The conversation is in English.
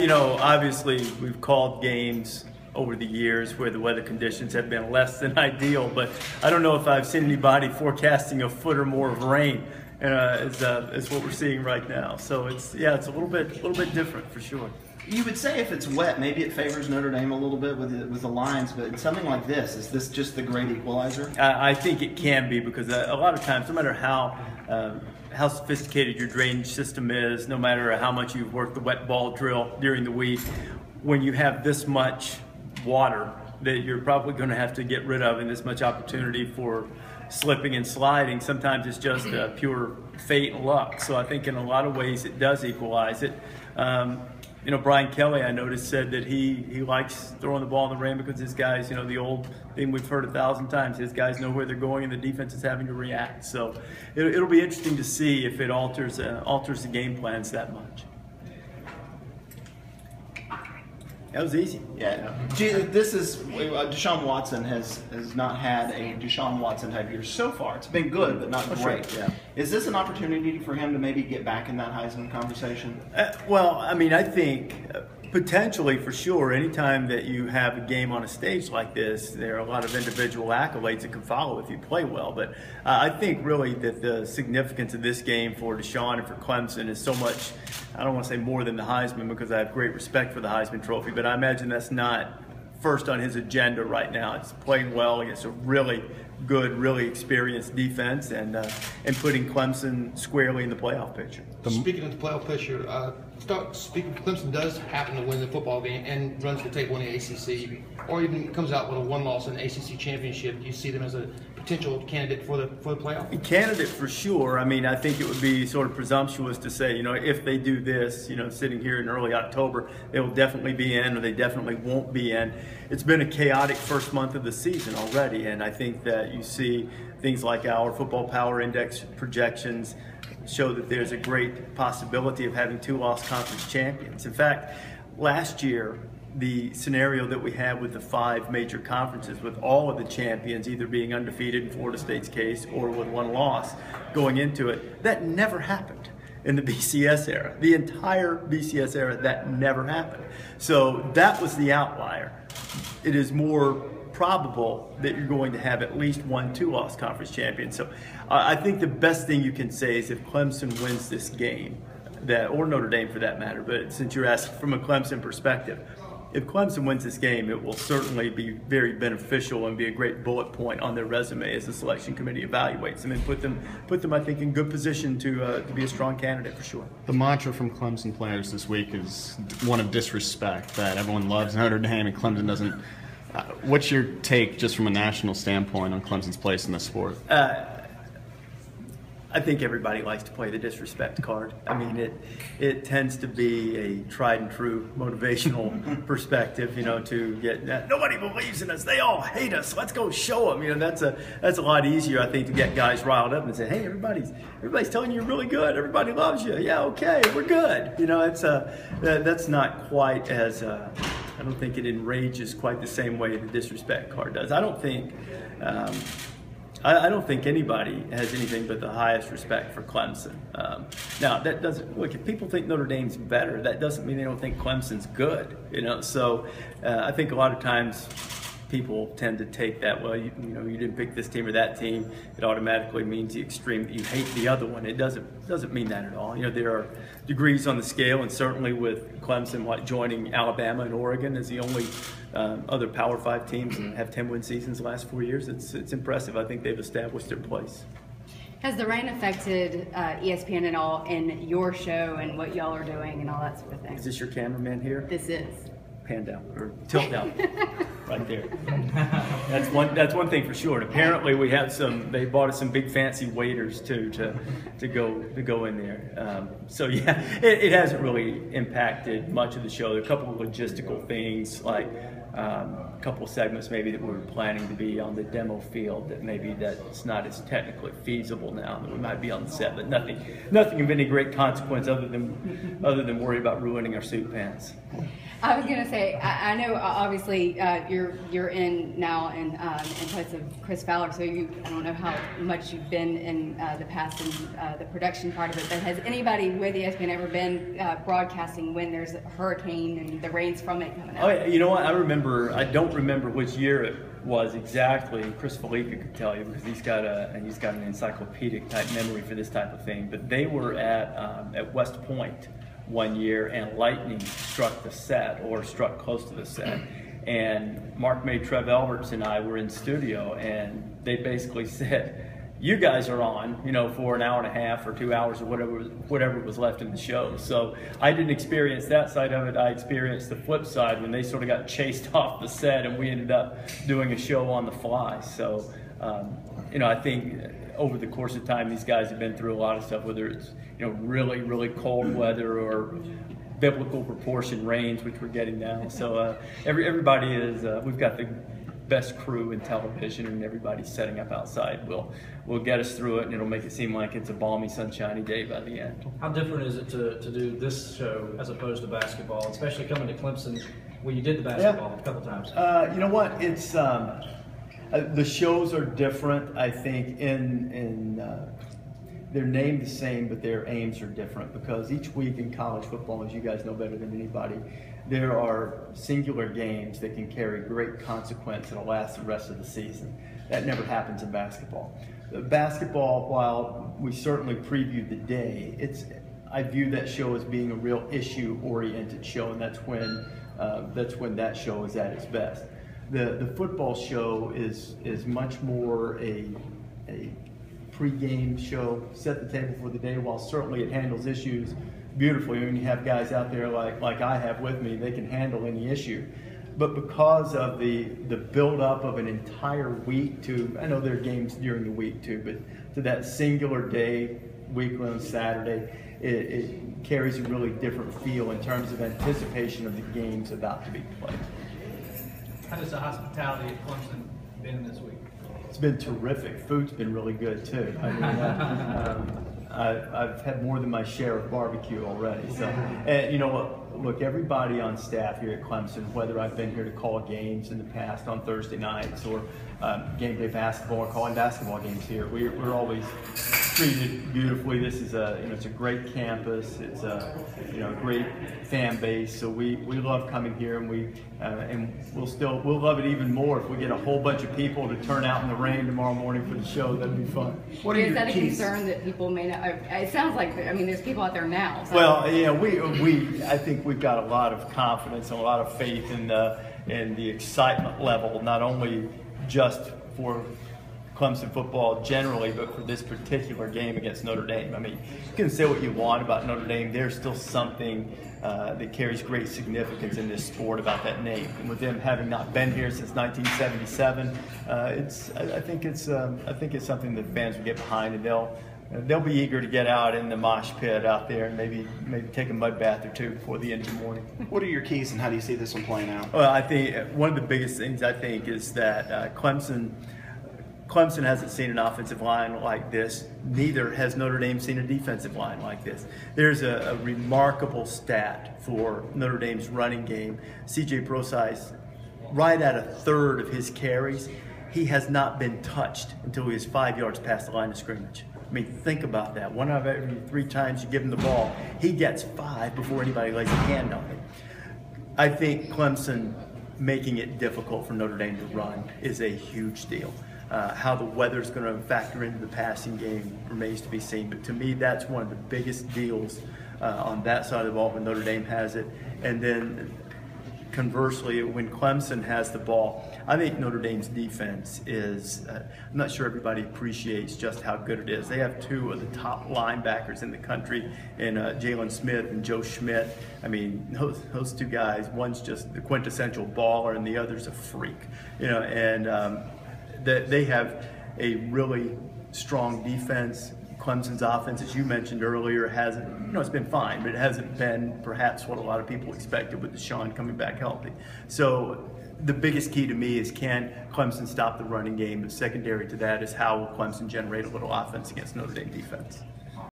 You know, obviously we've called games over the years where the weather conditions have been less than ideal, but I don't know if I've seen anybody forecasting a foot or more of rain as what we're seeing right now. So it's a little bit different for sure. You would say if it's wet, maybe it favors Notre Dame a little bit with the lines, but something like this, is this just the great equalizer? I think it can be, because a lot of times, no matter how sophisticated your drainage system is, no matter how much you've worked the wet ball drill during the week, when you have this much water that you're probably going to have to get rid of and this much opportunity for slipping and sliding, sometimes it's just pure fate and luck. So I think in a lot of ways it does equalize it. You know, Brian Kelly, I noticed, said that he likes throwing the ball in the rain because his guys, you know, the old thing we've heard 1,000 times, his guys know where they're going and the defense is having to react. So it'll be interesting to see if it alters the game plans that much. That was easy. Yeah. This is Deshaun Watson has not had a Deshaun Watson type year so far. It's been good, but not great. Sure. Yeah. Is this an opportunity for him to maybe get back in that Heisman conversation? Well, I mean, I think potentially for sure. Anytime that you have a game on a stage like this, there are a lot of individual accolades that can follow if you play well. But I think really that the significance of this game for Deshaun and for Clemson is so much. I don't want to say more than the Heisman, because I have great respect for the Heisman Trophy, but I imagine that's not first on his agenda right now. It's playing well against a really good, really experienced defense and putting Clemson squarely in the playoff picture. Speaking of the playoff picture, Clemson does happen to win the football game and runs the table in the ACC, or even comes out with a one loss in the ACC championship. Do you see them as a potential candidate for the playoff? A candidate for sure. I mean, I think it would be sort of presumptuous to say, you know, if they do this, you know, sitting here in early October, they will definitely be in, or they definitely won't be in. It's been a chaotic first month of the season already, and I think that you see things like our Football Power Index projections show that there's a great possibility of having 2 lost conference champions. In fact, last year, the scenario that we had with the 5 major conferences, with all of the champions either being undefeated in Florida State's case or with 1 loss going into it, that never happened in the BCS era. The entire BCS era, that never happened. So that was the outlier. It is more probable that you're going to have at least 1 2-loss conference champion. So I think the best thing you can say is if Clemson wins this game, or Notre Dame for that matter, but since you're asking from a Clemson perspective, if Clemson wins this game, it will certainly be very beneficial and be a great bullet point on their resume as the selection committee evaluates them, and put them, I think, in good position to be a strong candidate for sure. The mantra from Clemson players this week is one of disrespect, that everyone loves Notre Dame and Clemson doesn't. What's your take, just from a national standpoint, on Clemson's place in the sport? I think everybody likes to play the disrespect card. I mean, it tends to be a tried and true motivational perspective, you know, to get nobody believes in us, they all hate us, let's go show them. You know, that's a lot easier, I think, to get guys riled up and say, hey, everybody's telling you you're really good, everybody loves you, yeah, okay, we're good. You know, that's not quite as I don't think it enrages quite the same way the disrespect card does. I don't think anybody has anything but the highest respect for Clemson. Now, that doesn't look. If people think Notre Dame's better, that doesn't mean they don't think Clemson's good. You know, so I think a lot of times people tend to take that, well, you know, you didn't pick this team or that team, it automatically means the extreme that you hate the other one. It doesn't mean that at all. You know, there are degrees on the scale, and certainly with Clemson joining Alabama and Oregon as the only other Power 5 teams and have 10-win seasons the last 4 years, it's impressive. I think they've established their place. Has the rain affected ESPN at all in your show and what y'all are doing and all that sort of thing? Is this your cameraman here? This is. Pan down or tilt down, right there. That's one thing for sure. And apparently we have they bought us some big fancy waiters too to go in there. So yeah, it hasn't really impacted much of the show. There are a couple of logistical things, like a couple of segments maybe that we were planning to be on the demo field that maybe that's not as technically feasible now, that we might be on the set, but nothing of any great consequence other than worry about ruining our suit pants. I was gonna say, I know obviously you're in now in place of Chris Fowler, so I don't know how much you've been in the past in the production part of it, but has anybody with ESPN ever been broadcasting when there's a hurricane and the rains from it coming out? Oh, yeah, you know what? I don't remember which year it was exactly. Chris Felipe could tell you because he's got an encyclopedic type memory for this type of thing. But they were at West Point one year, and lightning struck the set, or struck close to the set. And Mark May, Trev Alberts, and I were in studio, and they basically said, "You guys are on, for an hour and a half or 2 hours or whatever was left in the show." So I didn't experience that side of it. I experienced the flip side when they sort of got chased off the set, and we ended up doing a show on the fly. So, I think over the course of time, these guys have been through a lot of stuff, whether it's really, really cold weather or biblical proportion rains, which we're getting now. So everybody is. We've got the best crew in television, and everybody's setting up outside. We'll get us through it, and it'll make it seem like it's a balmy, sunshiny day by the end. How different is it to do this show as opposed to basketball, especially coming to Clemson, where you did the basketball a couple times? You know what? It's the shows are different. I think they're named the same, but their aims are different, because each week in college football, as you guys know better than anybody, there are singular games that can carry great consequence that'll last the rest of the season. That never happens in basketball. Basketball, while we certainly previewed the day, I view that show as being a real issue-oriented show, and that's when that show is at its best. The football show is much more a pre-game show, set the table for the day, while certainly it handles issues beautifully. When you have guys out there like I have with me, they can handle any issue. But because of the build-up of an entire week to, I know there are games during the week too, but to that singular day, weekly on Saturday, it carries a really different feel in terms of anticipation of the games about to be played. How does the hospitality at Clemson been this week? It's been terrific. Food's been really good too. I mean, I've had more than my share of barbecue already. So, and you know what? Look, everybody on staff here at Clemson, whether I've been here to call games in the past on Thursday nights, or game day basketball, or calling basketball games here, we're always treated beautifully. This is it's a great campus. It's a great fan base. So we love coming here, and we'll love it even more if we get a whole bunch of people to turn out in the rain tomorrow morning for the show. That'd be fun. What are Is your that a keys? concern that people may not? It sounds like there's people out there now. So. Well, I think we've got a lot of confidence and a lot of faith in the excitement level, not only just for Clemson football generally, but for this particular game against Notre Dame. I mean, you can say what you want about Notre Dame. There's still something that carries great significance in this sport about that name. And with them having not been here since 1977, I think it's something that fans will get behind, and they'll be eager to get out in the mosh pit out there and maybe take a mud bath or two before the end of the morning. What are your keys, and how do you see this one playing out? Well, I think one of the biggest things is that Clemson hasn't seen an offensive line like this. Neither has Notre Dame seen a defensive line like this. There's a remarkable stat for Notre Dame's running game. C.J. Prosise, right at a third of his carries, he has not been touched until he is 5 yards past the line of scrimmage. I mean, think about that. One out of every 3 times you give him the ball, he gets 5 before anybody lays a hand on him. I think Clemson making it difficult for Notre Dame to run is a huge deal. How the weather's going to factor into the passing game remains to be seen. But to me, that's one of the biggest deals on that side of the ball when Notre Dame has it. And then conversely, when Clemson has the ball, I think Notre Dame's defense is, I'm not sure everybody appreciates just how good it is. They have 2 of the top linebackers in the country, in Jalen Smith and Joe Schmidt. I mean, those 2 guys, one's just the quintessential baller and the other's a freak. And they have a really strong defense. Clemson's offense, as you mentioned earlier, hasn't, it's been fine, but it hasn't been perhaps what a lot of people expected with Deshaun coming back healthy. So the biggest key to me is, can Clemson stop the running game? And secondary to that is, how will Clemson generate a little offense against Notre Dame defense?